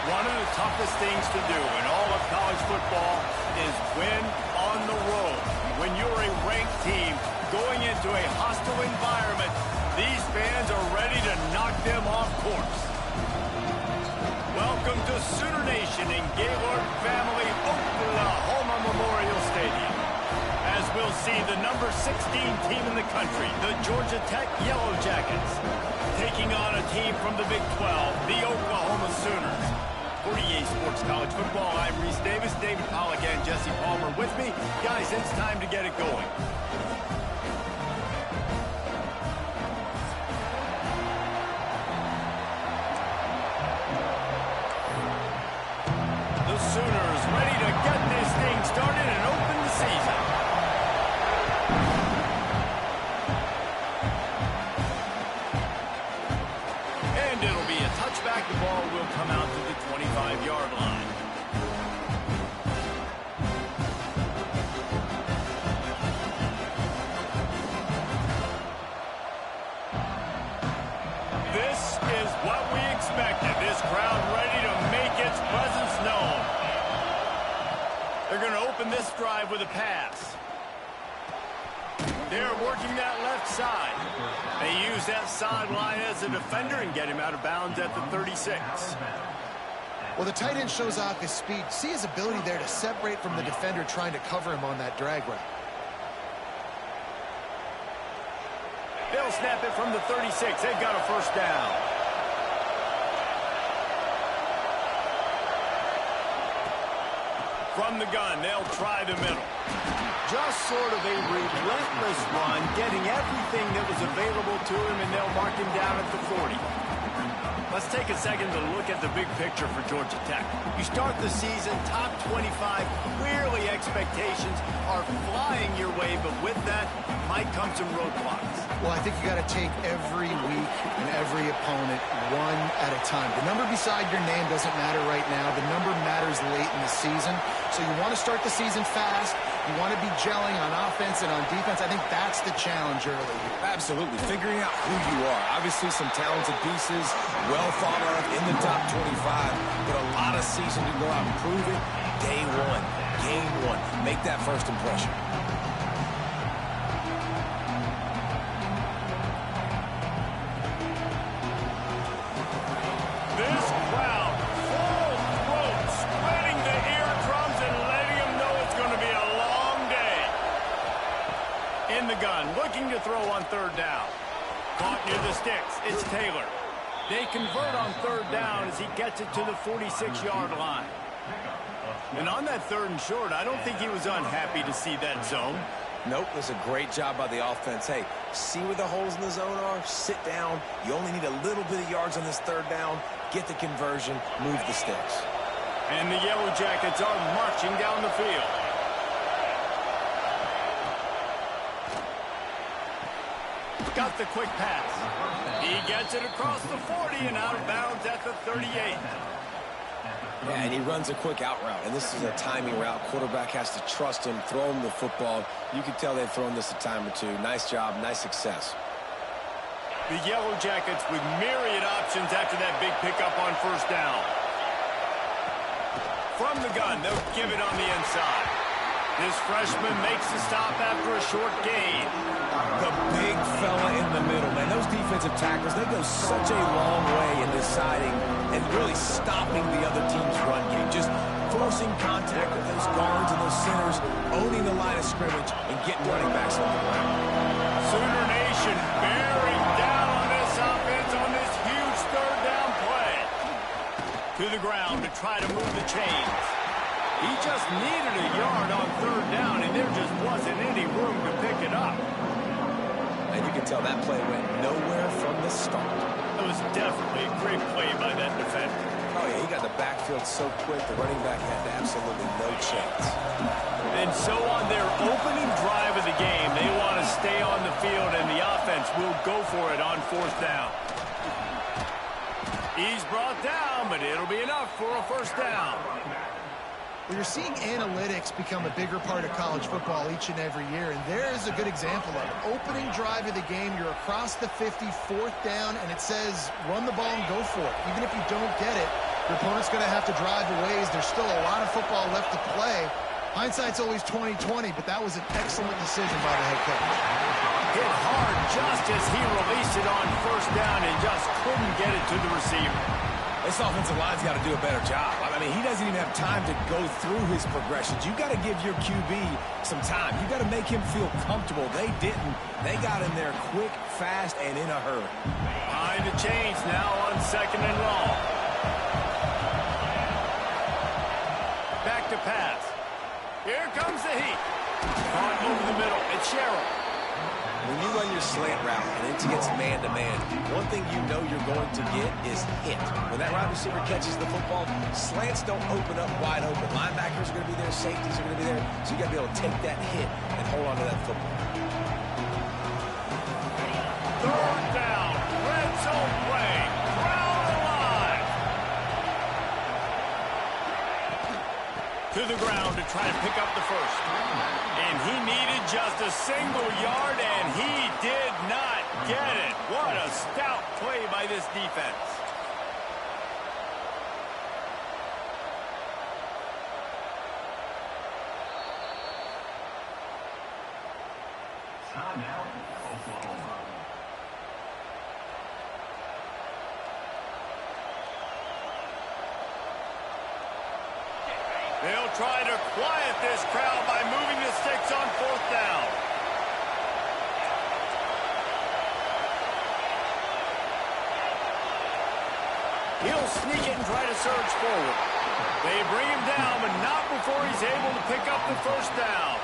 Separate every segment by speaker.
Speaker 1: One of the toughest things to do in all of college football is win on the road. When you're a ranked team going into a hostile environment, these fans are ready to knock them off course. Welcome to Sooner Nation in Gaylord Family Oklahoma Memorial Stadium. As we'll see the number 16 team in the country, the Georgia Tech Yellow Jackets, taking on a team from the Big 12, the Oklahoma Sooners. For EA Sports College Football, I'm Reese Davis, David Pollack, and Jesse Palmer with me. Guys, it's time to get it going. The Sooners ready to get this thing started and open the season. And it'll be a touchback. The ball will come out to the 25-yard line. This is what we expected. This crowd ready to make its presence known. They're going to open this drive with a pass. They're working that left side. They use that sideline as a defender and get him out of bounds at the 36.
Speaker 2: Well, the tight end shows off his speed. See his ability there to separate from the defender trying to cover him on that drag route.
Speaker 1: They'll snap it from the 36. They've got a first down. From the gun, they'll try the middle. Just sort of a relentless run, getting everything that was available to him, and they'll mark him down at the 40. Let's take a second to look at the big picture for Georgia Tech. You start the season top 25. Clearly expectations are flying your way, but with that might come some roadblocks.
Speaker 2: Well, I think you got to take every week and every opponent one at a time. The number beside your name doesn't matter right now. The number matters late in the season. So you want to start the season fast. You want to be gelling on offense and on defense. I think that's the challenge early.
Speaker 3: Absolutely. Figuring out who you are. Obviously some talented pieces, well thought of in the top 25, but a lot of season to go out and prove it. Day one, game one. Make that first impression.
Speaker 1: This crowd, full throat, spreading the eardrums and letting them know it's going to be a long day. In the gun, looking to throw on third down. Caught near the sticks. It's Taylor. They convert on third down as he gets it to the 46-yard line. And on that third and short, I don't think he was unhappy to see that zone.
Speaker 3: Nope, it was a great job by the offense. Hey, see where the holes in the zone are? Sit down. You only need a little bit of yards on this third down. Get the conversion. Move the sticks.
Speaker 1: And the Yellow Jackets are marching down the field. Got the quick pass. He gets it across the 40 and out of bounds at the 38.
Speaker 3: Yeah, and he runs a quick out route, and this is a timing route. Quarterback has to trust him, throw him the football. You can tell they've thrown this a time or two. Nice job, nice success.
Speaker 1: The Yellow Jackets with myriad options after that big pickup on first down. From the gun, they'll give it on the inside. This freshman makes the stop after a short gain.
Speaker 3: The big fella in the middle, man. Those defensive tackles, they go such a long way in deciding and really stopping the other team's run game. Just forcing contact with those guards and those centers, owning the line of scrimmage, and getting running backs on the ground.
Speaker 1: Sooner Nation bearing down on this offense on this huge third down play. To the ground to try to move the chains. He just needed a yard on third down, and there just wasn't any room to pick it up.
Speaker 3: And you can tell that play went nowhere from the start.
Speaker 1: That was definitely a great play by that defender.
Speaker 3: Oh, yeah, he got the backfield so quick, the running back had absolutely no chance.
Speaker 1: And so on their opening drive of the game, they want to stay on the field, and the offense will go for it on fourth down. He's brought down, but it'll be enough for a first down.
Speaker 2: Well, you're seeing analytics become a bigger part of college football each and every year, and there is a good example of it. Opening drive of the game, you're across the 50, fourth down, and it says run the ball and go for it. Even if you don't get it, Your opponent's going to have to drive a ways. There's still a lot of football left to play. Hindsight's always 20/20, but that was an excellent decision by the head coach.
Speaker 1: Hit hard just as he released it on first down and just couldn't get it to the receiver.
Speaker 3: This offensive line's got to do a better job. I mean, he doesn't even have time to go through his progressions. You got to give your QB some time. You got to make him feel comfortable. They didn't. They got in there quick, fast, and in a hurry.
Speaker 1: Behind the chains now on 2nd and long. Back to pass. Here comes the heat. Caught over the middle. It's Sherrill.
Speaker 3: When you run your slant route and it's against man-to-man, one thing you know you're going to get is hit. When that wide receiver catches the football, slants don't open up wide open. Linebackers are going to be there, safeties are going to be there, so you got to be able to take that hit and hold on to that football.
Speaker 1: 3rd down. Red zone play. Crowd alive. To the ground to try to pick up the first. And he needed just a single yard, and he did not get it. What a stout play by this defense.
Speaker 4: Timeout, Oklahoma.
Speaker 1: They'll try to quiet this crowd by moving the sticks on 4th down. He'll sneak it and try to surge forward. They bring him down, but not before he's able to pick up the first down.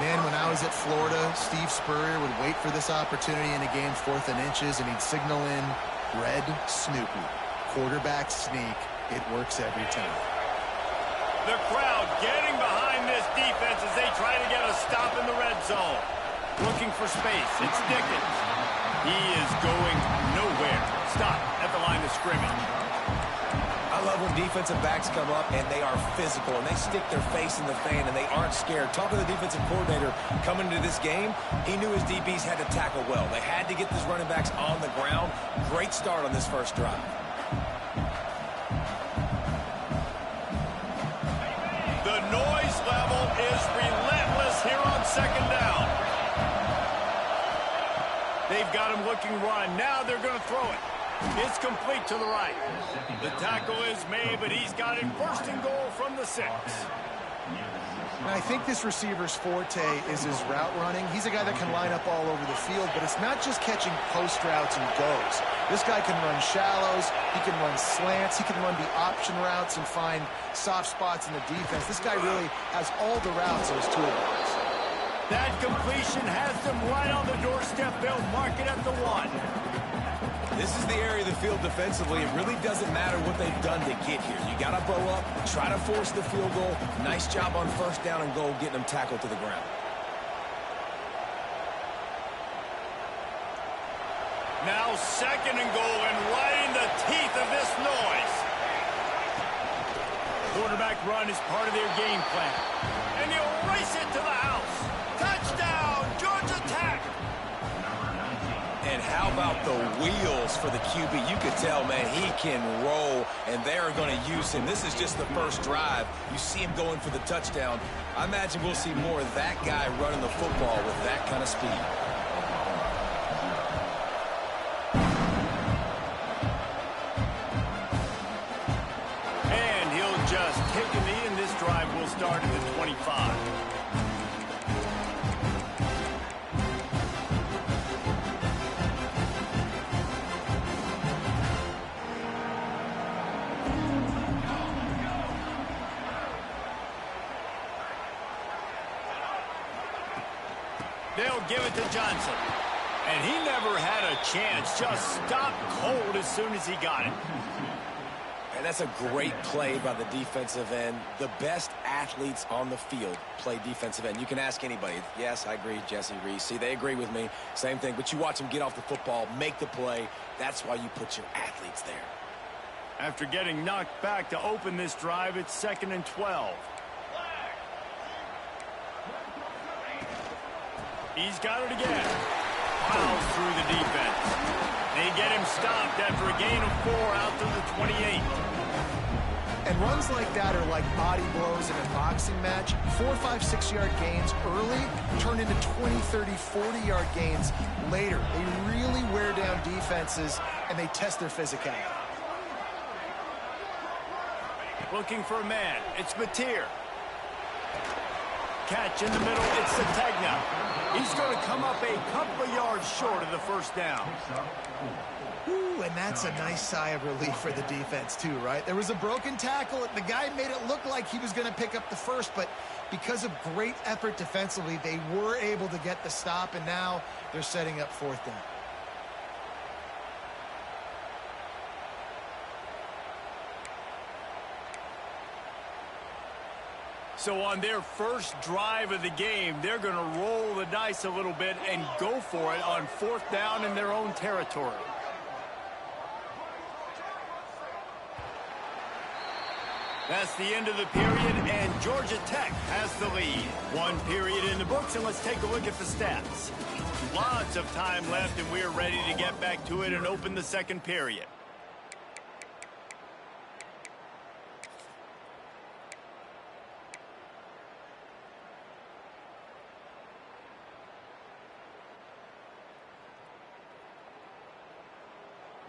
Speaker 2: Man, when I was at Florida, Steve Spurrier would wait for this opportunity in a game 4th and inches, and he'd signal in red Snoopy. Quarterback sneak. It works every time.
Speaker 1: The crowd getting behind this defense as they try to get a stop in the red zone. Looking for space. It's Dickens. He is going nowhere. Stop at the line of scrimmage.
Speaker 3: I love when defensive backs come up and they are physical and they stick their face in the fan and they aren't scared. Talk to the defensive coordinator coming into this game. He knew his DBs had to tackle well. They had to get these running backs on the ground. Great start on this first drive.
Speaker 1: The noise level is relentless here on 2nd down. They've got him looking run. Now they're going to throw it. It's complete to the right. The tackle is made, but he's got it 1st and goal from the 6.
Speaker 2: And I think this receiver's forte is his route running. He's a guy that can line up all over the field, but it's not just catching post routes and goes. This guy can run shallows, he can run slants, he can run the option routes and find soft spots in the defense. This guy really has all the routes in his toolbox.
Speaker 1: That completion has them right on the doorstep. They'll mark it at the 1.
Speaker 3: This is the area of the field defensively. It really doesn't matter what they've done to get here. You got to bow up, try to force the field goal. Nice job on 1st down and goal, getting them tackled to the ground.
Speaker 1: Now 2nd and goal, and right in the teeth of this noise. Quarterback run is part of their game plan. And he'll race it to the house. Touchdown, Georgia Tech.
Speaker 3: And how about the wheels for the QB? You could tell, man, he can roll, and they're going to use him. This is just the first drive. You see him going for the touchdown. I imagine we'll see more of that guy running the football with that kind of speed.
Speaker 1: And he'll just take a knee, and this drive will start at the 25. They'll give it to Johnson. And he never had a chance. Just stopped cold as soon as he got it.
Speaker 3: And that's a great play by the defensive end. The best athletes on the field play defensive end. You can ask anybody. Yes, I agree, Jesse Reese. See, they agree with me. Same thing. But you watch them get off the football, make the play. That's why you put your athletes there.
Speaker 1: After getting knocked back to open this drive, it's 2nd and 12. He's got it again. Plows through the defense. They get him stopped after a gain of 4 out to the 28.
Speaker 2: And runs like that are like body blows in a boxing match. 4, 5, 6-yard gains early turn into 20, 30, 40-yard gains later. They really wear down defenses, and they test their physicality.
Speaker 1: Looking for a man. It's Mateer. Catch in the middle. It's Sategna. He's going to come up a couple of yards short of the first down.
Speaker 2: Ooh, and that's a nice sigh of relief for the defense, too, right? There was a broken tackle. The guy made it look like he was going to pick up the first, but because of great effort defensively, they were able to get the stop, and now they're setting up fourth down.
Speaker 1: So on their first drive of the game, they're going to roll the dice a little bit and go for it on fourth down in their own territory. That's the end of the period, and Georgia Tech has the lead. One period in the books, and let's take a look at the stats. Lots of time left, and we're ready to get back to it and open the second period.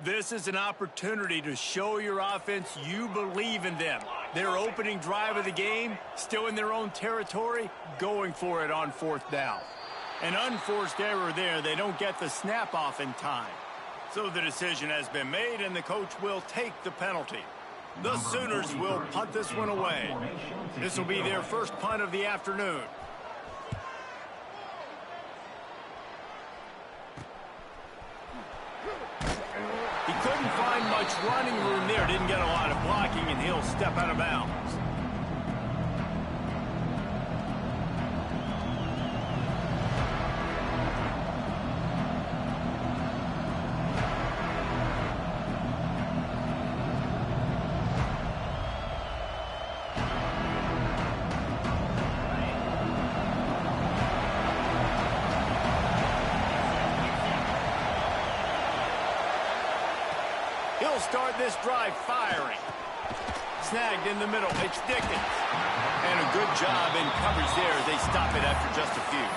Speaker 1: This is an opportunity to show your offense you believe in them. Their opening drive of the game, still in their own territory, going for it on fourth down. An unforced error there. They don't get the snap off in time. So the decision has been made, and the coach will take the penalty. The Sooners will punt this one away. This will be their first punt of the afternoon. Couldn't find much running room there. Didn't get a lot of blocking, and he'll step out of bounds. He'll start this drive firing. Snagged in the middle. It's Dickens. And a good job in coverage there. They stop it after just a few.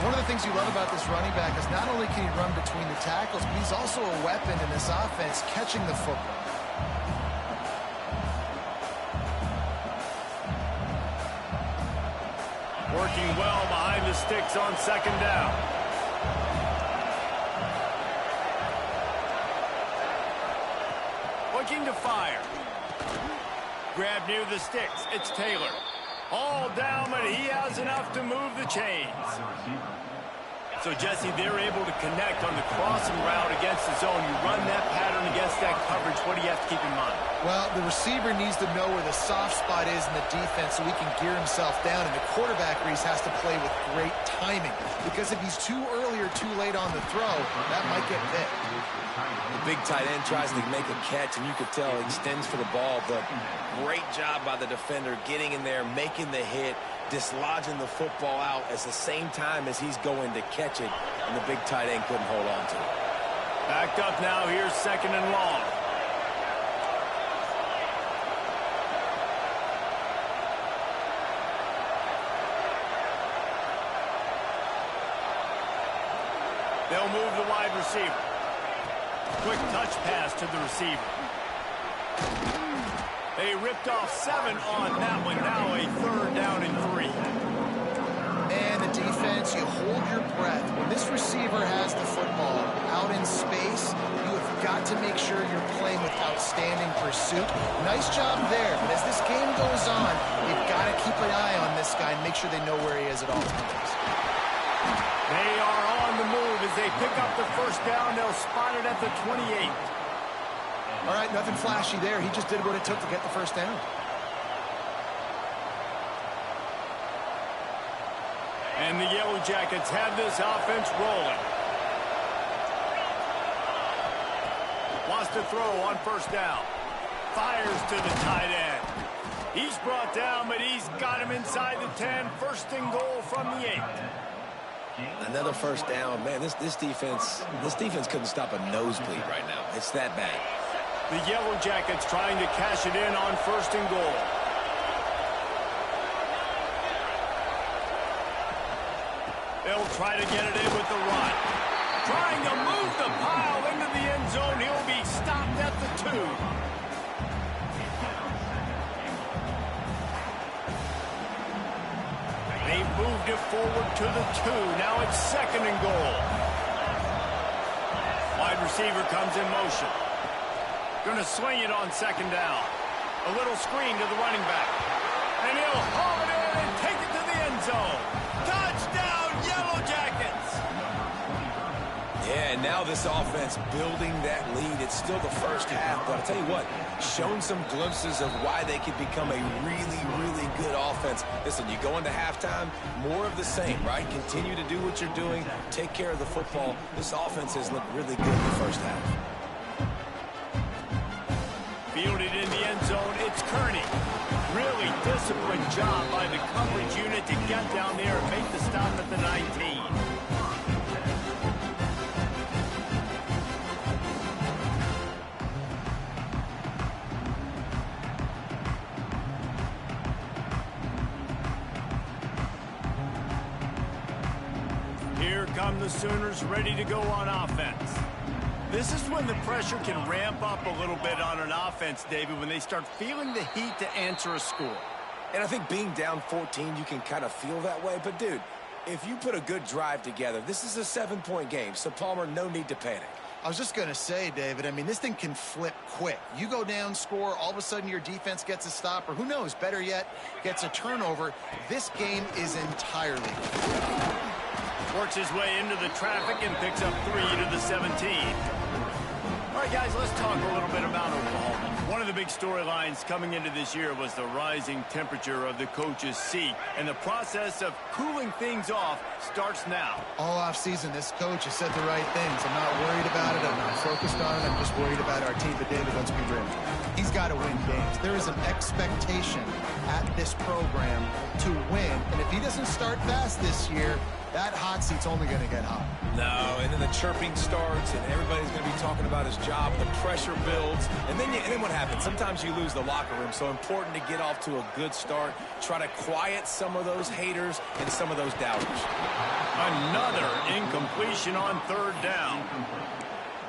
Speaker 2: One of the things you love about this running back is not only can he run between the tackles, but he's also a weapon in this offense catching the football.
Speaker 1: Working well behind the sticks on second down. Looking to fire. Grab near the sticks. It's Taylor. All down, but he has enough to move the chains. So, Jesse, they're able to connect on the crossing route against the zone. You run that pattern against that coverage. What do you have to keep in mind?
Speaker 2: Well, the receiver needs to know where the soft spot is in the defense so he can gear himself down. And the quarterback, Reese, has to play with great timing. Because if he's too early or too late on the throw, that might get picked.
Speaker 3: The big tight end tries to make a catch, and you could tell he extends for the ball, but great job by the defender getting in there, making the hit, dislodging the football out at the same time as he's going to catch it, and the big tight end couldn't hold on to it.
Speaker 1: Backed up now. Here's second and long. They'll move the wide receiver. Quick touch pass to the receiver. They ripped off 7 on that one. Now a third down and 3.
Speaker 2: And the defense, you hold your breath. When this receiver has the football out in space, you have got to make sure you're playing with outstanding pursuit. Nice job there, but as this game goes on, you've got to keep an eye on this guy and make sure they know where he is at all times.
Speaker 1: They are on the move as they pick up the first down. They'll spot it at the 28.
Speaker 2: All right, nothing flashy there. He just did what it took to get the first down.
Speaker 1: And the Yellow Jackets have this offense rolling. Wants to throw on first down. Fires to the tight end. He's brought down, but he's got him inside the 10. First and goal from the 8.
Speaker 3: Another first down. Man, this defense couldn't stop a nosebleed right now. It's that bad.
Speaker 1: The Yellow Jackets trying to cash it in on 1st and goal. They'll try to get it in with the run. Trying to move the pile into the end zone. He'll be stopped at the 2. They moved it forward to the 2. Now it's 2nd and goal. Wide receiver comes in motion. Going to swing it on 2nd down. A little screen to the running back. And he'll haul it in and take it to the end zone. Touchdown, Yellow Jackets!
Speaker 3: Yeah, and now this offense building that lead. It's still the first half, but I'll tell you what, shown some glimpses of why they could become a really, really good offense. Listen, you go into halftime, more of the same, right? Continue to do what you're doing, take care of the football. This offense has looked really good in the first half.
Speaker 1: Fielded in the end zone, it's Kearney. Really disciplined job by the coverage unit to get down there and make the stop at the 19. Here come the Sooners ready to go on offense. This is when the pressure can ramp up a little bit on an offense, David, when they start feeling the heat to answer a score.
Speaker 3: And I think being down 14, you can kind of feel that way. But, dude, if you put a good drive together, this is a 7-point game. So, Palmer, no need to panic.
Speaker 2: I was just going to say, David, I mean, this thing can flip quick. You go down, score, all of a sudden your defense gets a stop, or who knows, better yet, gets a turnover. This game is entirely.
Speaker 1: Works his way into the traffic and picks up 3 to the 17. All right, guys, let's talk a little bit about Oklahoma. One of the big storylines coming into this year was the rising temperature of the coach's seat, and the process of cooling things off starts now.
Speaker 2: All offseason, this coach has said the right things. I'm not worried about it. I'm not focused on it. I'm just worried about our team. But, David, let's be real. He's got to win games. There is an expectation at this program to win, and if he doesn't start fast this year, that hot seat's only going to get hot.
Speaker 3: No, and then the chirping starts, and everybody's going to be talking about his job. The pressure builds, and then what happens? Sometimes you lose the locker room, so important to get off to a good start. Try to quiet some of those haters and some of those doubters.
Speaker 1: Another incompletion on 3rd down.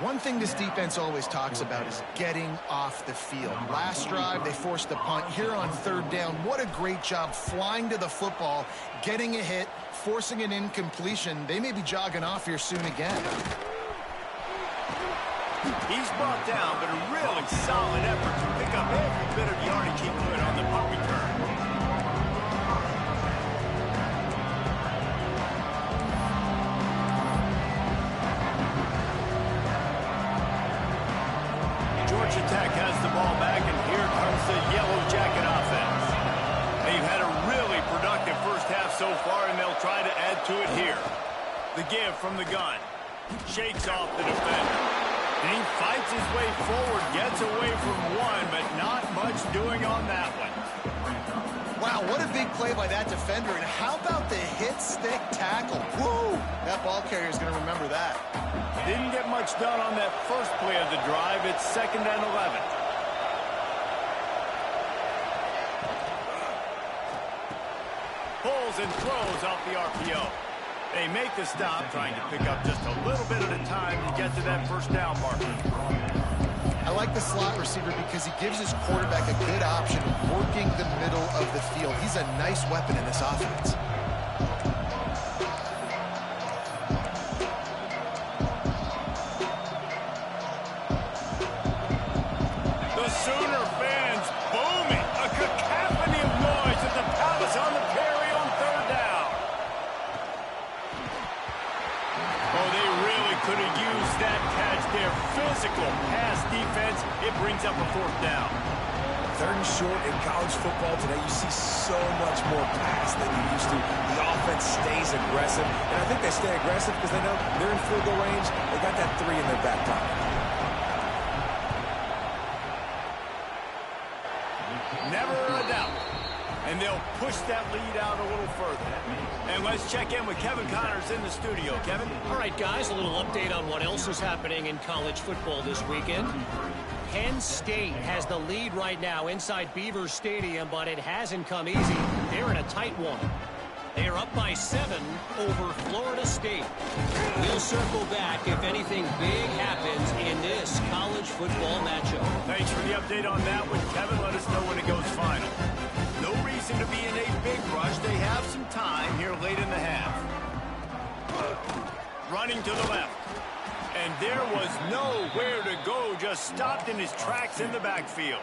Speaker 2: One thing this defense always talks about is getting off the field. Last drive, they forced a punt. Here on 3rd down, what a great job flying to the football, getting a hit, forcing an incompletion. They may be jogging off here soon again.
Speaker 1: He's brought down, but a really solid effort to pick up every bit of yardage he could on the punt return. Georgia Tech has the ball back, and here comes the Yellow Jacket offense. They've had a really productive first half so far, and they'll try to add to it here. The give from the gun. Shakes off the defender. And he fights his way forward, gets away from one, but not much doing on that one.
Speaker 2: Wow, what a big play by that defender. And how about the hit stick tackle? Woo! That ball carrier is going to remember that.
Speaker 1: Didn't get much done on that first play of the drive. It's 2nd and 11. Pulls and throws off the RPO. They make the stop, trying to pick up just a little bit at a time to get to that 1st down marker.
Speaker 2: I like the slot receiver because he gives his quarterback a good option working the middle of the field. He's a nice weapon in this offense.
Speaker 1: The Sooner fans booming. A cacophony of noise at the Palace on the Prairie on 3rd down. Oh, they really could have used that catch there. Physical pass defense. It brings up a 4th down.
Speaker 3: 3rd and short in college football today, you see so much more pass than you used to. The offense stays aggressive, and I think they stay aggressive because they know they're in field goal range. They got that 3 in their back pocket.
Speaker 1: Never a doubt. And they'll push that lead out a little further. And let's check in with Kevin Connors in the studio. Kevin?
Speaker 5: All right, guys, a little update on what else is happening in college football this weekend. Penn State has the lead right now inside Beaver Stadium, but it hasn't come easy. They're in a tight one. They are up by 7 over Florida State. We'll circle back if anything big happens in this college football matchup.
Speaker 1: Thanks for the update on that one, Kevin. Let us know when it goes final. No reason to be in a big rush. They have some time here late in the half. Running to the left. And there was nowhere to go. Just stopped in his tracks in the backfield.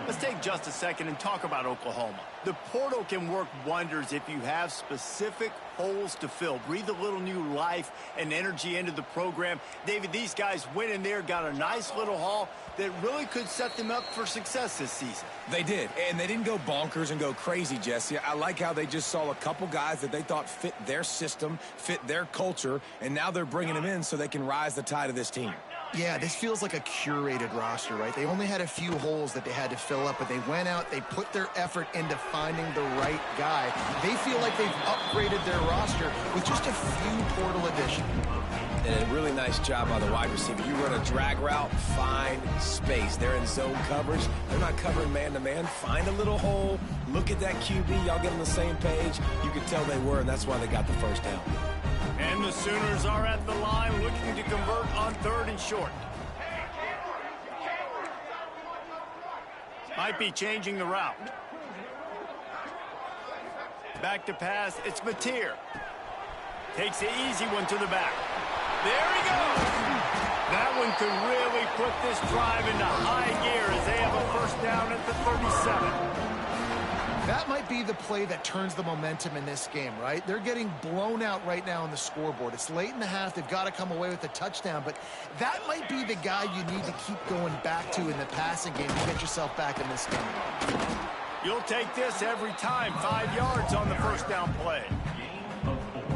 Speaker 1: Let's take just a second and talk about Oklahoma. The portal can work wonders if you have specific holes to fill. Breathe a little new life and energy into the program. David, these guys went in there, got a nice little haul that really could set them up for success this season.
Speaker 3: They did, and they didn't go bonkers and go crazy, Jesse. I like how they just saw a couple guys that they thought fit their system, fit their culture, and now they're bringing them in so they can rise the tide of this team.
Speaker 2: Yeah, this feels like a curated roster, right? They only had a few holes that they had to fill up, but they went out, they put their effort into finding the right guy. They feel like they've upgraded their roster with just a few portal additions.
Speaker 3: And a really nice job by the wide receiver. You run a drag route, find space. They're in zone coverage. They're not covering man-to-man. Find a little hole. Look at that QB. Y'all get on the same page. You could tell they were, and that's why they got the first down.
Speaker 1: And the Sooners are at the line looking to convert on 3rd and short. Might be changing the route. Back to pass. It's Mateer. Takes the easy one to the back. There he goes. That one could really put this drive into high gear as they have a first down at the 37.
Speaker 2: That might be the play that turns the momentum in this game, right? They're getting blown out right now on the scoreboard. It's late in the half. They've got to come away with a touchdown, but that might be the guy you need to keep going back to in the passing game to get yourself back in this game.
Speaker 1: You'll take this every time. 5 yards on the first down play.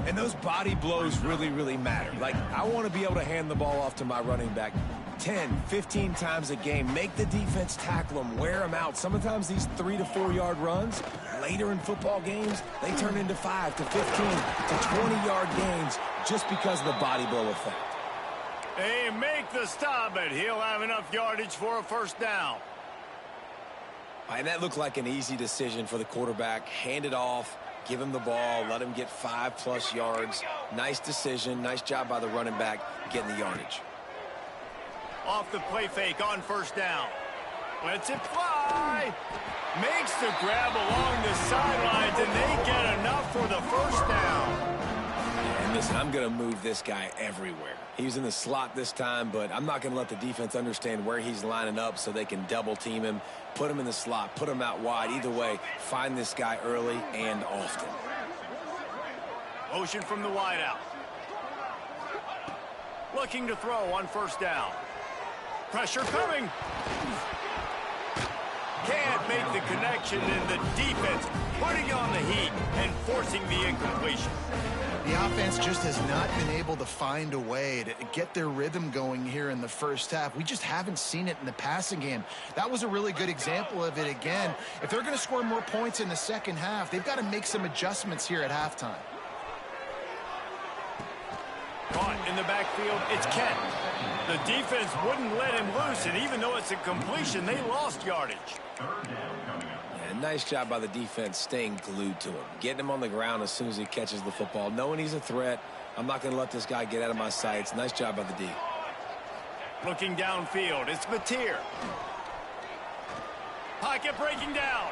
Speaker 3: And those body blows really, really matter. Like, I want to be able to hand the ball off to my running back 10, 15 times a game. Make the defense tackle them, wear them out. Sometimes these 3 to 4 yard runs, later in football games, they turn into 5 to 15 to 20-yard gains just because of the body blow effect.
Speaker 1: They make the stop, but he'll have enough yardage for a first down.
Speaker 3: And that looked like an easy decision for the quarterback. Hand it off, give him the ball, let him get 5+ yards. Nice decision. Nice job by the running back getting the yardage.
Speaker 1: Off the play fake on first down. Lets it fly. Makes the grab along the sidelines, and they get enough for the first down.
Speaker 3: And listen, I'm going to move this guy everywhere. He's in the slot this time, but I'm not going to let the defense understand where he's lining up so they can double team him, put him in the slot, put him out wide. Either way, find this guy early and often.
Speaker 1: Motion from the wideout. Looking to throw on first down. Pressure coming. Can't make the connection, and the defense putting on the heat and forcing the incompletion.
Speaker 2: The offense just has not been able to find a way to get their rhythm going here in the first half. We just haven't seen it in the passing game. That was a really good example of it again. If they're going to score more points in the second half, they've got to make some adjustments here at halftime.
Speaker 1: Caught in the backfield, it's Kent. The defense wouldn't let him loose, and even though it's a completion, they lost yardage.
Speaker 3: Yeah, nice job by the defense staying glued to him, getting him on the ground as soon as he catches the football, knowing he's a threat. I'm not going to let this guy get out of my sights. Nice job by the D.
Speaker 1: Looking downfield, it's Mateer. Pocket breaking down.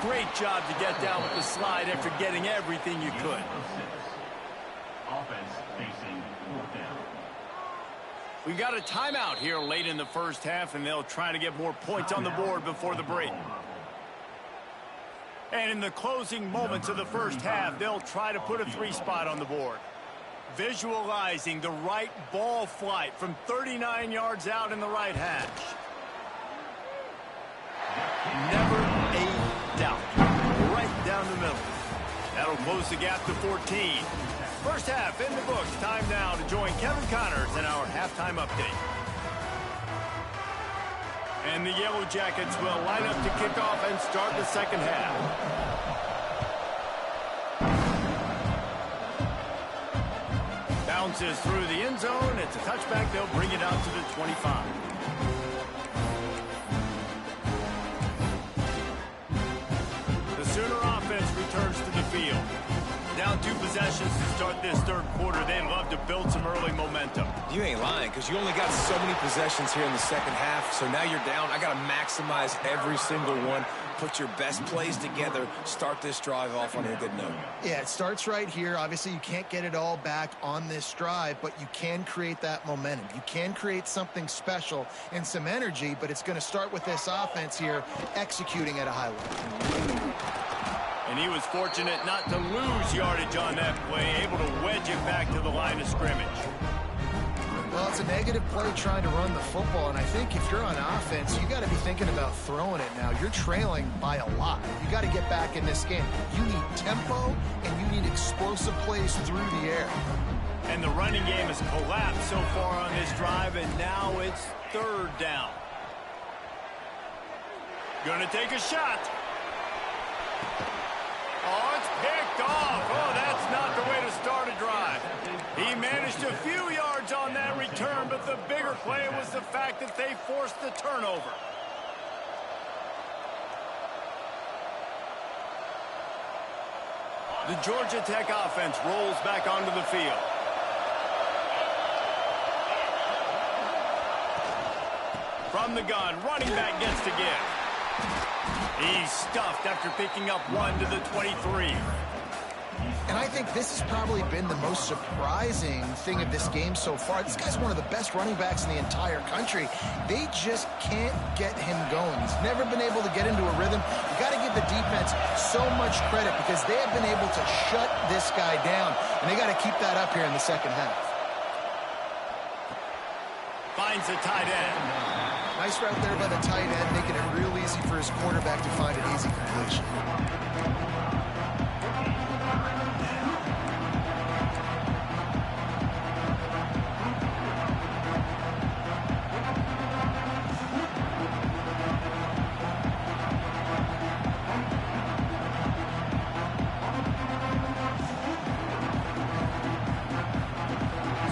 Speaker 1: Great job to get down with the slide after getting everything you could.
Speaker 4: Offense facing 4th down.
Speaker 1: We've got a timeout here late in the first half, and they'll try to get more points on the board before the break. And in the closing moments of the first half, they'll try to put a 3 spot on the board. Visualizing the right ball flight from 39 yards out in the right hash. Never a doubt. Right down the middle. That'll close the gap to 14. First half in the books. Time now to join Kevin Connors in our halftime update. And the Yellow Jackets will line up to kick off and start the second half. Bounces through the end zone. It's a touchback. They'll bring it out to the 25. returns to the field. Down 2 possessions to start this third quarter. They'd love to build some early momentum.
Speaker 3: You ain't lying, because you only got so many possessions here in the second half, so now you're down. I got to maximize every single one. Put your best plays together. Start this drive off on a good note.
Speaker 2: Yeah, it starts right here. Obviously, you can't get it all back on this drive, but you can create that momentum. You can create something special and some energy, but it's going to start with this offense here executing at a high level.
Speaker 1: And he was fortunate not to lose yardage on that play, able to wedge it back to the line of scrimmage.
Speaker 2: Well, it's a negative play trying to run the football, and I think if you're on offense, you got to be thinking about throwing it now. You're trailing by a lot. You got to get back in this game. You need tempo, and you need explosive plays through the air.
Speaker 1: And the running game has collapsed so far on this drive, and now it's third down. Gonna take a shot. Oh, it's picked off. Oh, that's not the way to start a drive. He managed a few yards on that return, but the bigger play was the fact that they forced the turnover. The Georgia Tech offense rolls back onto the field. From the gun, running back gets to give. He's stuffed after picking up 1 to the 23.
Speaker 2: And I think this has probably been the most surprising thing of this game so far. This guy's one of the best running backs in the entire country. They just can't get him going. He's never been able to get into a rhythm. You got to give the defense so much credit because they have been able to shut this guy down, and they got to keep that up here in the second half.
Speaker 1: Finds the tight end.
Speaker 2: Nice route there by the tight end, making it real easy for his quarterback to find an easy completion.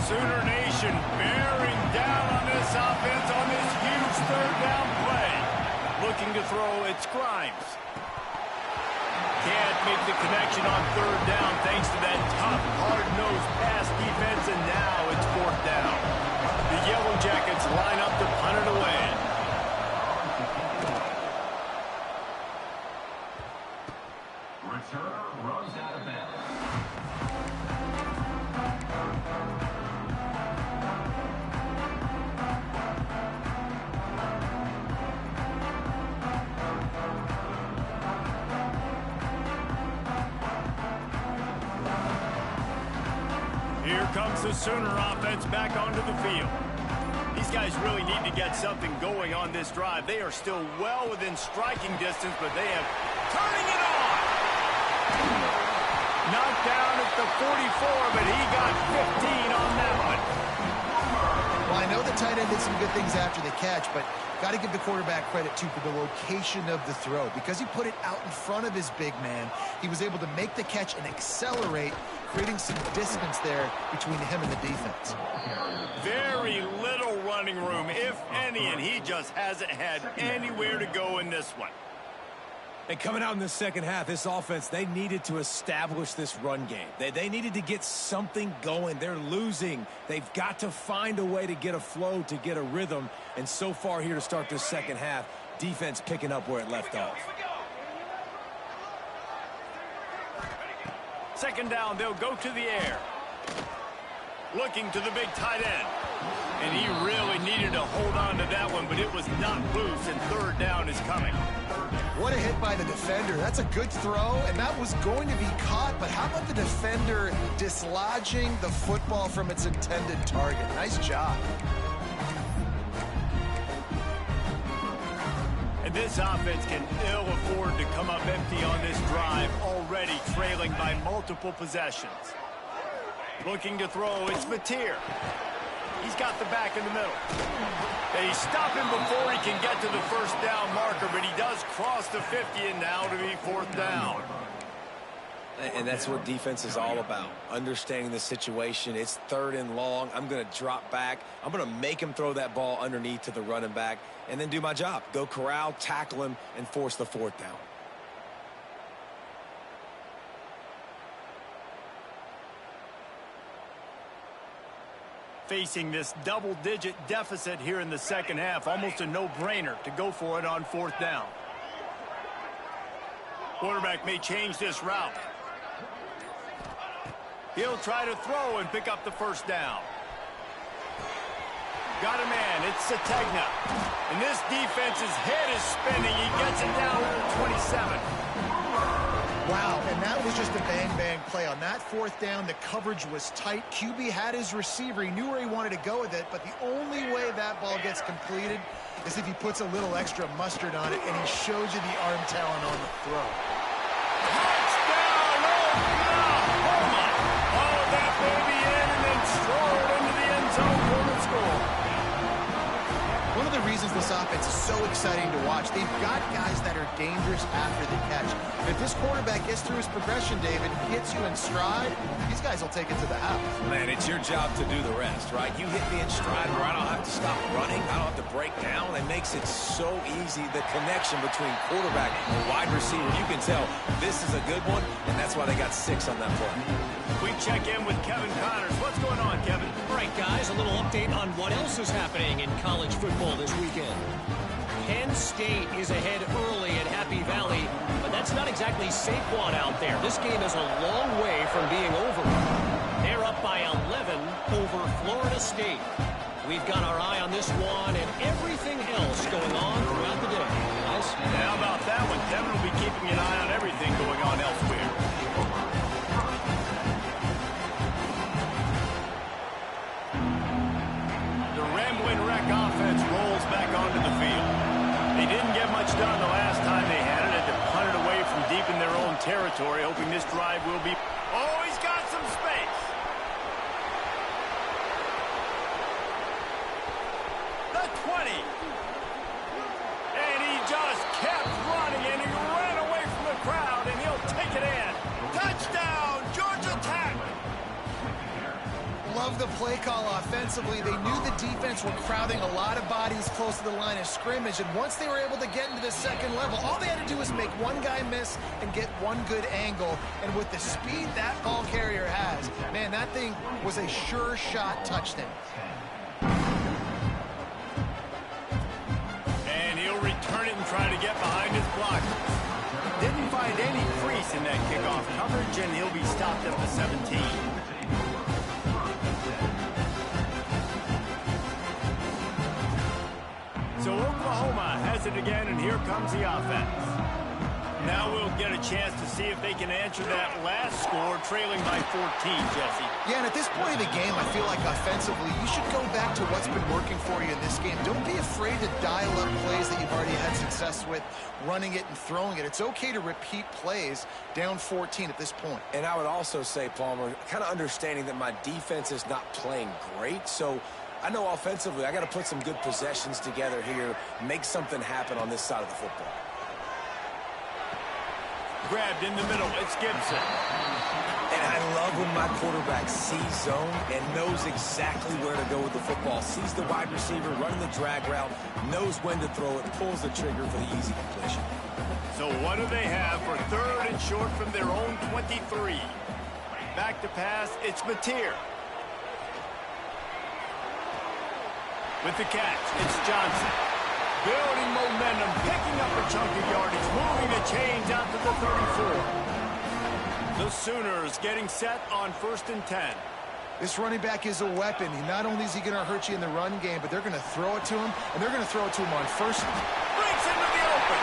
Speaker 1: Sooner Nation bearing down on this offense on this huge third down play. Looking to throw, it's Grimes. Can't make the connection on third down thanks to that tough, hard-nosed pass defense, and now it's fourth down. The Yellow Jackets line up to punt it away.
Speaker 4: Return runs out of bounds.
Speaker 1: Here comes the Sooner offense back onto the field. These guys really need to get something going on this drive. They are still well within striking distance, but they have turning it on. Knocked down at the 44, but he got 15 on that one.
Speaker 2: Well, I know the tight end did some good things after the catch, but got to give the quarterback credit, too, for the location of the throw. Because he put it out in front of his big man, he was able to make the catch and accelerate, creating some distance there between him and the defense.
Speaker 1: Very little running room, if any, and he just hasn't had anywhere to go in this one.
Speaker 3: And coming out in the second half, this offense, they needed to establish this run game. They needed to get something going. They're losing. They've got to find a way to get a flow, to get a rhythm. And so far here to start this second half, defense picking up where it left off.
Speaker 1: Second down, they'll go to the air. Looking to the big tight end. And he really needed to hold on to that one, but it was not loose, and third down is coming.
Speaker 2: What a hit by the defender. That's a good throw, and that was going to be caught, but how about the defender dislodging the football from its intended target? Nice job.
Speaker 1: And this offense can ill afford to come up empty on this drive, already trailing by multiple possessions. Looking to throw, it's Mateer. He's got the back in the middle. They stop him before he can get to the first down marker, but he does cross the 50, and now to be fourth down.
Speaker 3: And that's what defense is all about, understanding the situation. It's third and long. I'm going to drop back. I'm going to make him throw that ball underneath to the running back and then do my job. Go corral, tackle him, and force the fourth down.
Speaker 1: facing this double-digit deficit here in the second half. Almost a no-brainer to go for it on fourth down. Quarterback may change this route. He'll try to throw and pick up the first down. Got a man. It's Sategna. And this defense's head is spinning. He gets it down to the 27.
Speaker 2: Wow, and that was just a bang-bang play. On that fourth down, the coverage was tight. QB had his receiver. He knew where he wanted to go with it, but the only way that ball gets completed is if he puts a little extra mustard on it, and he shows you the arm talent on the throw.
Speaker 1: Touchdown, Oklahoma! Follow that baby in and then stroll into the end zone for the score.
Speaker 2: One of the reasons this offense is so exciting to watch, they've got guys that are dangerous after the catch. If this quarterback gets through his progression, David, hits you in stride, these guys will take it to the house.
Speaker 3: Man, it's your job to do the rest, right? You hit me in stride where I don't have to stop running, I don't have to break down. It makes it so easy, the connection between quarterback and wide receiver. You can tell this is a good one, and that's why they got 6 on that play.
Speaker 1: We check in with Kevin Connors. What's going on, Kevin?
Speaker 5: All right, guys, a little update on what else is happening in college football this weekend. Penn State is ahead early at Happy Valley, but that's not exactly Saquon out there. This game is a long way from being over. They're up by 11 over Florida State. We've got our eye on this one and everything else going on throughout the day. Guys?
Speaker 1: How about that one? Kevin will be keeping an eye on everything going on elsewhere. The Ramblin' Wreck offense rolls back onto the field. They didn't get much done the last time they had it. Had to punt it away from deep in their own territory, hoping this drive will be... Oh, he's got some space. The 20. And he just kept running, and he ran away from the crowd, and he'll take it in. Touchdown, Georgia Tech.
Speaker 2: Love the play call offensively. They knew the defense were crowding a lot of bodies close to the line of scrimmage, and once they were able to get into the second level, all they had to do was make one guy miss and get one good angle, and with the speed that ball carrier has, man, that thing was a sure shot touchdown.
Speaker 1: And he'll return it and try to get behind his blocker. Didn't find any crease in that kickoff coverage, and he'll be stopped at the 17. So Oklahoma has it again, and here comes the offense. Now we'll get a chance to see if they can answer that last score, trailing by 14, Jesse.
Speaker 2: Yeah, and at this point of the game, I feel like offensively, you should go back to what's been working for you in this game. Don't be afraid to dial up plays that you've already had success with, running it and throwing it. It's okay to repeat plays down 14 at this point.
Speaker 3: And I would also say, Palmer, kind of understanding that my defense is not playing great, so I know offensively I got to put some good possessions together here, make something happen on this side of the football.
Speaker 1: Grabbed in the middle, it's Gibson.
Speaker 3: And I love when my quarterback sees zone and knows exactly where to go with the football. Sees the wide receiver running the drag route, knows when to throw it, pulls the trigger for the easy completion.
Speaker 1: So what do they have for third and short from their own 23? Back to pass, it's Mateer. With the catch, it's Johnson. Building momentum, picking up a chunk of yardage, moving the chains out to the 34. The Sooners getting set on 1st and 10.
Speaker 2: This running back is a weapon. Not only is he going to hurt you in the run game, but they're going to throw it to him, and they're going to throw it to him on first.
Speaker 1: Breaks into the open.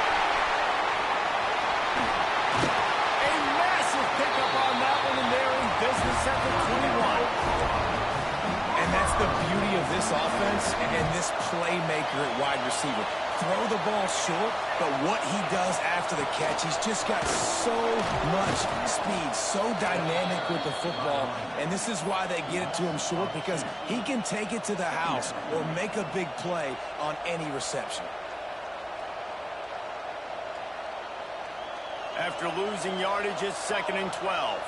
Speaker 1: A massive pickup on that one, and they're in business at the 21.
Speaker 3: And that's the beauty of this offense and this playmaker at wide receiver. Throw the ball short, but what he does after the catch, he's just got so much speed, so dynamic with the football. And this is why they get it to him short, because he can take it to the house or make a big play on any reception.
Speaker 1: After losing yardage, it's 2nd and 12.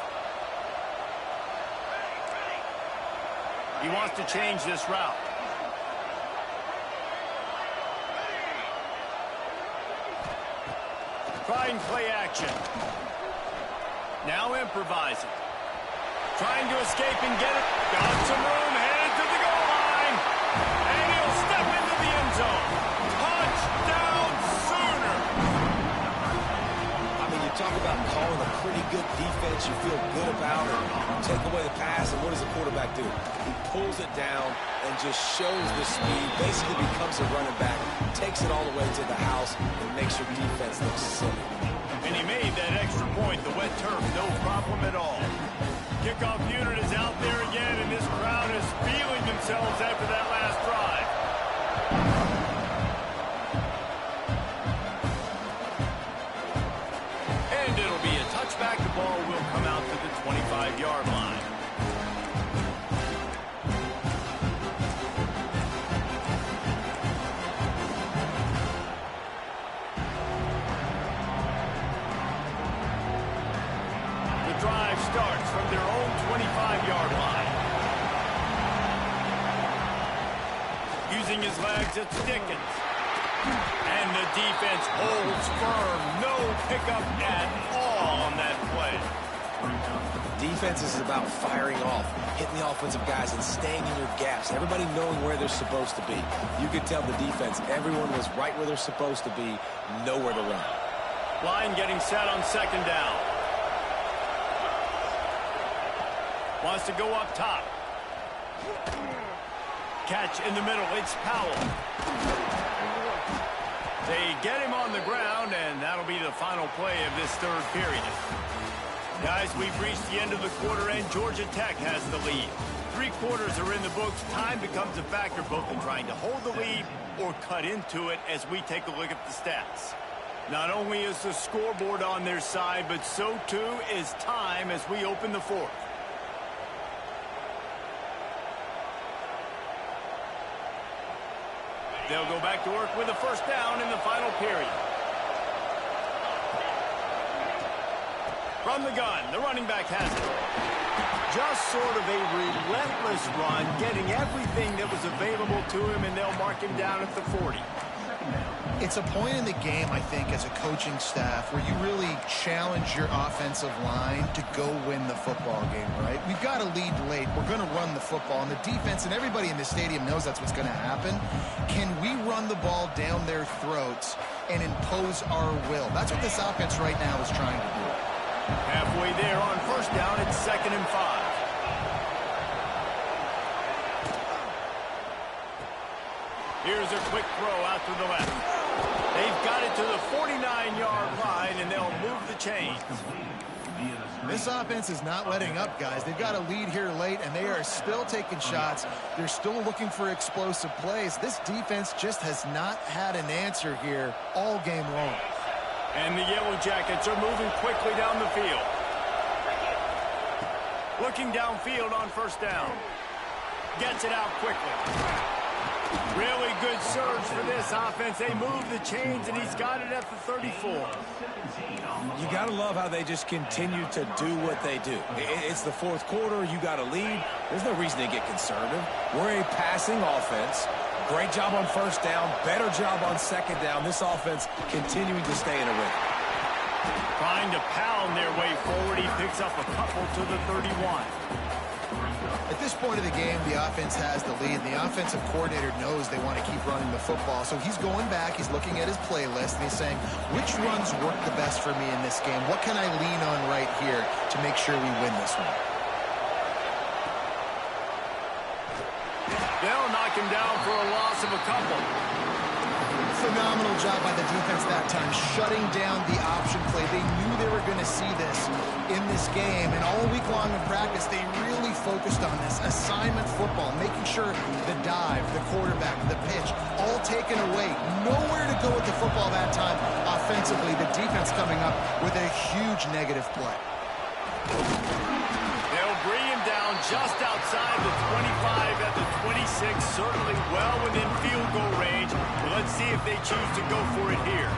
Speaker 1: He wants to change this route. Trying play action. Now improvising. Trying to escape and get it. Got some room, headed to the goal line.
Speaker 3: showing a pretty good defense you feel good about, and take away the pass, and what does the quarterback do? He pulls it down and just shows the speed, basically becomes a running back, takes it all the way to the house, and makes your defense look silly.
Speaker 1: And he made that extra point, the wet turf, no problem at all. Kickoff unit is out there again, and this crowd is feeling themselves after that last drive. And it'll be a touchback. The ball will come out to the 25-yard line. Drive starts from their own 25-yard line. Using his legs, it's Dickens. And the defense holds firm. No pickup at all on that play.
Speaker 3: Defense is about firing off, hitting the offensive guys and staying in your gaps. Everybody knowing where they're supposed to be. You could tell the defense, everyone was right where they're supposed to be, nowhere to run.
Speaker 1: Line getting set on second down. Wants to go up top. Catch in the middle. It's Powell. They get him on the ground, and that'll be the final play of this third period. Guys, we've reached the end of the quarter, and Georgia Tech has the lead. 3 quarters are in the books. Time becomes a factor both in trying to hold the lead or cut into it as we take a look at the stats. Not only is the scoreboard on their side, but so too is time as we open the fourth. They'll go back to work with a first down in the final period. From the gun, the running back has it. Just sort of a relentless run, getting everything that was available to him, and they'll mark him down at the 40.
Speaker 2: It's a point in the game, I think, as a coaching staff where you really challenge your offensive line to go win the football game, right? We've got to lead late. We're going to run the football, and the defense and everybody in the stadium knows that's what's going to happen. Can we run the ball down their throats and impose our will? That's what this offense right now is trying to do.
Speaker 1: Halfway there on first down, it's 2nd and 5. Here's a quick throw out to the left. They've got it to the 49-yard line, and they'll move the chains.
Speaker 2: This offense is not letting up, guys. They've got a lead here late, and they are still taking shots. They're still looking for explosive plays. This defense just has not had an answer here all game long.
Speaker 1: And the Yellow Jackets are moving quickly down the field. Looking downfield on first down. Gets it out quickly. Really good surge for this offense. They move the chains, and he's got it at the 34.
Speaker 3: You got to love how they just continue to do what they do. It's the fourth quarter. You got a lead. There's no reason to get conservative. We're a passing offense. Great job on first down. Better job on second down. This offense continuing to stay in a rhythm.
Speaker 1: Trying to pound their way forward. He picks up a couple to the 31.
Speaker 2: At this point of the game, the offense has the lead. The offensive coordinator knows they want to keep running the football. So he's going back, he's looking at his playlist, and he's saying, which runs work the best for me in this game? What can I lean on right here to make sure we win this one?
Speaker 1: They'll knock him down for a loss of a couple.
Speaker 2: Phenomenal job by the defense that time, shutting down the option play. They knew they were going to see this in this game, and all week long in practice, they really focused on this assignment football, making sure the dive, the quarterback, the pitch, all taken away. Nowhere to go with the football that time offensively. The defense coming up with a huge negative play.
Speaker 1: They'll bring him down just outside the 25 at the 26, certainly well within field goal range. Let's see if they choose to go for it here.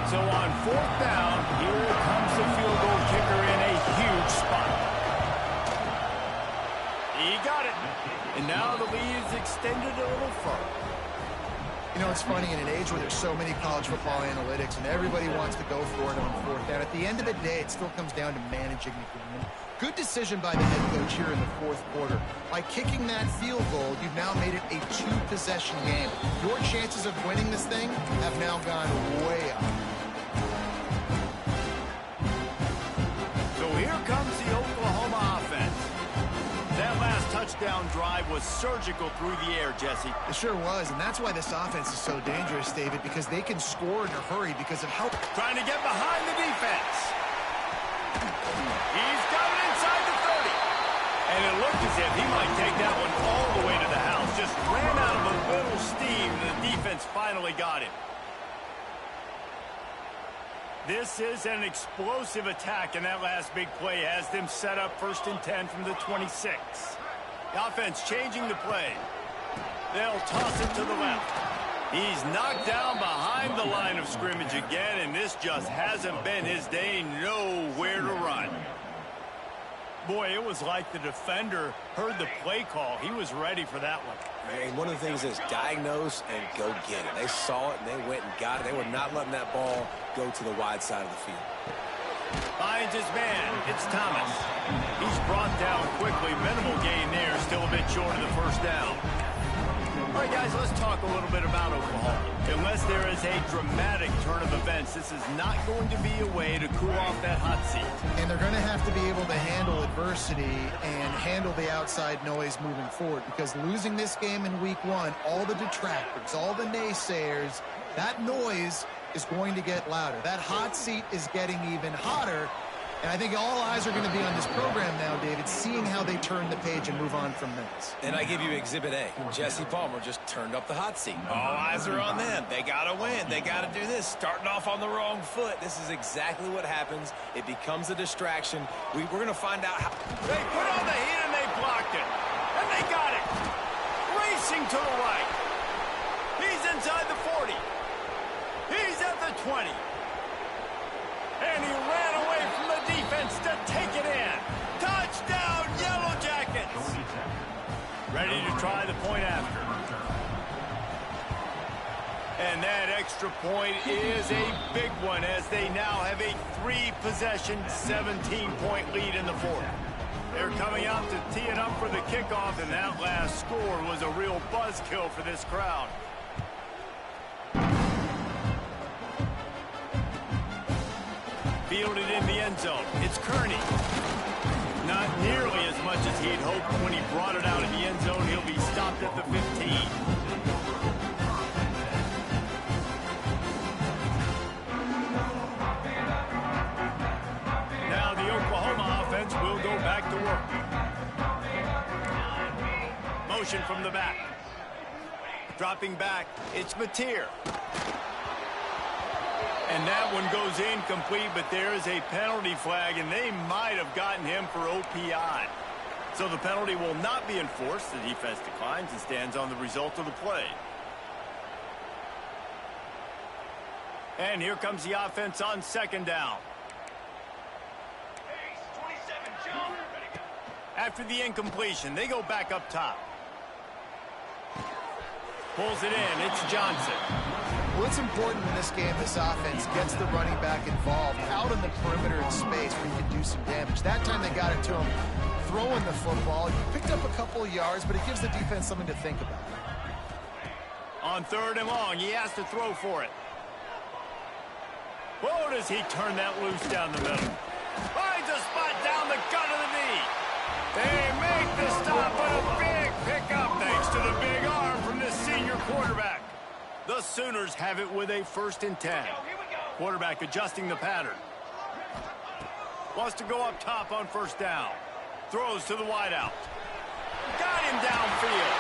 Speaker 1: So on fourth down, here comes the field goal kicker in a huge spot. He got it. And now the lead is extended a little further.
Speaker 2: You know, it's funny, in an age where there's so many college football analytics and everybody wants to go for it on fourth down, at the end of the day, it still comes down to managing the game. Good decision by the head coach here in the fourth quarter. By kicking that field goal, you've now made it a 2-possession game. Your chances of winning this thing have now gone way up.
Speaker 1: touchdown drive was surgical through the air, Jesse.
Speaker 2: It sure was, and that's why this offense is so dangerous, David, because they can score in a hurry because of how...
Speaker 1: Trying to get behind the defense. He's got it inside the 30. And it looked as if he might take that one all the way to the house. Just ran out of a little steam, and the defense finally got him. This is an explosive attack, and that last big play has them set up 1st and 10 from the 26. The offense changing the play. They'll toss it to the left. He's knocked down behind the line of scrimmage again, and this just hasn't been his day. Nowhere to run. Boy, it was like the defender heard the play call. He was ready for that one.
Speaker 3: And one of the things is diagnose and go get it. They saw it, and they went and got it. They were not letting that ball go to the wide side of the field.
Speaker 1: Finds his man. It's Thomas. He's brought down quickly. Minimal gain there. Still a bit short of the 1st down. All right, guys, let's talk a little bit about Oklahoma. Unless there is a dramatic turn of events, this is not going to be a way to cool off that hot seat.
Speaker 2: And they're going to have to be able to handle adversity and handle the outside noise moving forward, because losing this game in week 1, all the detractors, all the naysayers, that noise is going to get louder. That hot seat is getting even hotter. And I think all eyes are going to be on this program now, David, seeing how they turn the page and move on from this.
Speaker 3: And I give you Exhibit A. Jesse Palmer just turned up the hot seat. All eyes are on them. They got to win. They got to do this. Starting off on the wrong foot. This is exactly what happens. It becomes a distraction. We're going to find out how...
Speaker 1: They put on the heat and they blocked it. And they got it. Racing to the right. He's inside the 40. He's at the 20. And he ran away from the defense to take it in. Touchdown, Yellow Jackets. Ready to try the point after. And that extra point is a big one, as they now have a 3-possession, 17-point lead in the 4th. They're coming out to tee it up for the kickoff, and that last score was a real buzzkill for this crowd. Fielded in the end zone. It's Kearney. Not nearly as much as he'd hoped when he brought it out in the end zone. He'll be stopped at the 15. Now the Oklahoma offense will go back to work. Motion from the back. Dropping back. It's Mateer. And that one goes incomplete, but there is a penalty flag, and they might have gotten him for OPI. So the penalty will not be enforced. The defense declines and stands on the result of the play. And here comes the offense on 2nd down. After the incompletion, they go back up top. Pulls it in. It's Johnson.
Speaker 2: Well, it's important in this game this offense gets the running back involved out in the perimeter in space where you can do some damage. That time they got it to him throwing the football. He picked up a couple of yards, but it gives the defense something to think about.
Speaker 1: On 3rd and long, he has to throw for it. Whoa, does he turn that loose down the middle. Finds a spot down the gut of the knee. They make the stop, but a big pickup thanks to the big arm from this senior quarterback. The Sooners have it with a 1st and 10. Quarterback adjusting the pattern. Wants to go up top on 1st down. Throws to the wideout. Got him downfield.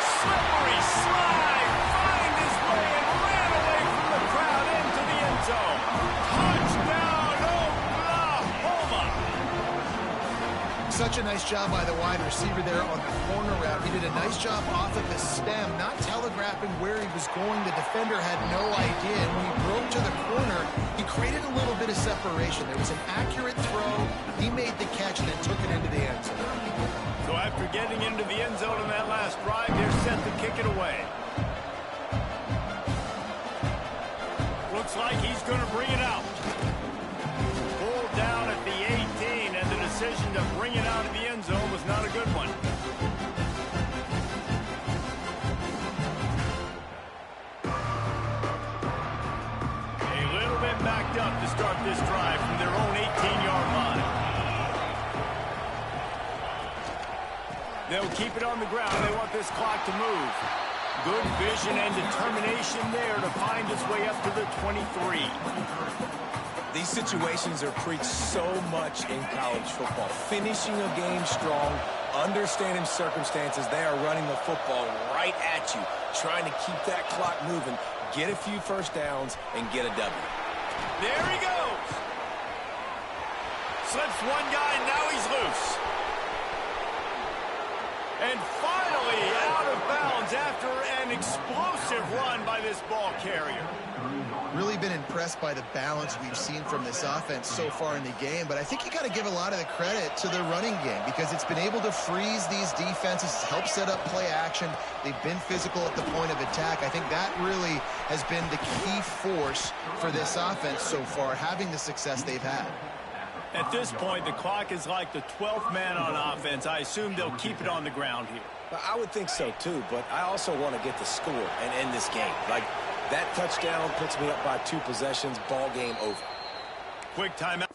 Speaker 1: Slippery slide. Find his way and ran away from the crowd into the end zone. Touchdown, Oklahoma.
Speaker 2: Such a nice job by the wide receiver there on the corner route. He did a nice job off of the stem, not telegraphing where he was going. The defender had no idea. And when he broke to the corner, he created a little bit of separation. There was an accurate throw. He made the catch and then took it into the end zone.
Speaker 1: So after getting into the end zone in that last drive, they're set to kick it away. Looks like he's going to bring it out. Pulled down at the 18, and the decision to bring it out of the end zone was not a good one. A little bit backed up to start this drive from their own 18-yard line. to keep it on the ground. They want this clock to move. Good vision and determination there to find his way up to the 23.
Speaker 3: These situations are preached so much in college football. Finishing a game strong, understanding circumstances. They are running the football right at you, trying to keep that clock moving, get a few first downs, and get a W.
Speaker 1: There he goes. Slips one guy, and now he's loose. And finally out of bounds after an explosive run by this ball carrier.
Speaker 2: Really been impressed by the balance we've seen from this offense so far in the game, but I think you got to give a lot of the credit to the running game because it's been able to freeze these defenses, help set up play action. They've been physical at the point of attack. I think that really has been the key force for this offense so far, having the success they've had.
Speaker 1: At this point, the clock is like the 12th man on offense. I assume they'll keep it on the ground here.
Speaker 3: I would think so, too, but I also want to get the score and end this game. Like, that touchdown puts me up by 2 possessions, ball game over.
Speaker 1: Quick timeout.